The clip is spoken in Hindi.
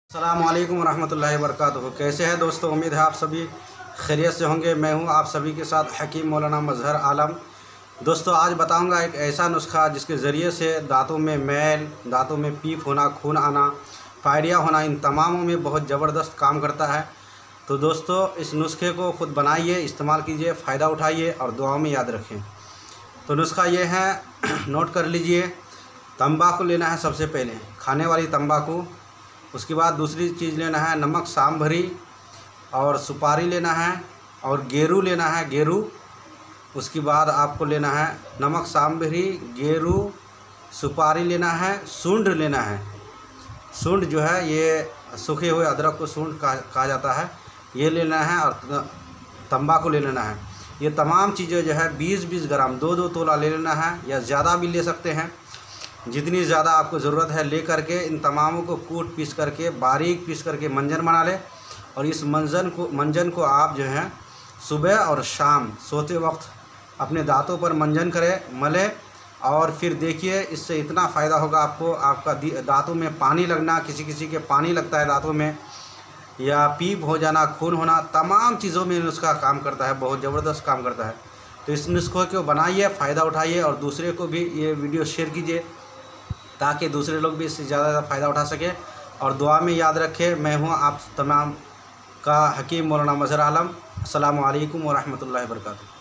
अस्सलाम वालेकुम रहमतुल्लाहि व बरकातुहू। कैसे हैं दोस्तों, उम्मीद है आप सभी खैरियत से होंगे। मैं हूं आप सभी के साथ हकीम मौलाना मजहर आलम। दोस्तों आज बताऊंगा एक ऐसा नुस्खा जिसके ज़रिए से दांतों में मैल, दांतों में पीप होना, खून आना, पायरिया होना, इन तमामों में बहुत ज़बरदस्त काम करता है। तो दोस्तों इस नुस्खे को ख़ुद बनाइए, इस्तेमाल कीजिए, फ़ायदा उठाइए और दुआओं में याद रखें। तो नुस्खा ये है, नोट कर लीजिए। तंबाकू लेना है सबसे पहले, खाने वाली तंबाकू। उसके बाद दूसरी चीज़ लेना है नमक सांभरी, और सुपारी लेना है, और गेरू लेना है, गेरू। उसके बाद आपको लेना है नमक सांभरी, गेरू, सुपारी लेना है, सूंड लेना है। सूंड जो है ये सूखे हुए अदरक को सूंड कहा जाता है, ये लेना है। और तंबाकू ले लेना है। ये तमाम चीज़ें जो है 20-20 ग्राम, 2-2 तोला ले लेना है, या ज़्यादा भी ले सकते हैं। जितनी ज़्यादा आपको ज़रूरत है ले करके इन तमामों को कूट पीस करके, बारीक पीस करके मंजन बना ले। और इस मंजन को आप जो है सुबह और शाम सोते वक्त अपने दांतों पर मंजन करें, मले। और फिर देखिए इससे इतना फ़ायदा होगा आपको। आपका दांतों में पानी लगना, किसी किसी के पानी लगता है दांतों में, या पीप हो जाना, खून होना, तमाम चीज़ों में नुस्खा काम करता है, बहुत ज़बरदस्त काम करता है। तो इस नुस्खे को बनाइए, फ़ायदा उठाइए और दूसरे को भी ये वीडियो शेयर कीजिए ताकि दूसरे लोग भी इससे ज़्यादा फ़ायदा उठा सकें। और दुआ में याद रखें, मैं हूँ आप तमाम का हकीम मौलाना मजहर आलम। अस्सलामु अलैकुम व रहमतुल्लाहि व बरकातुहू।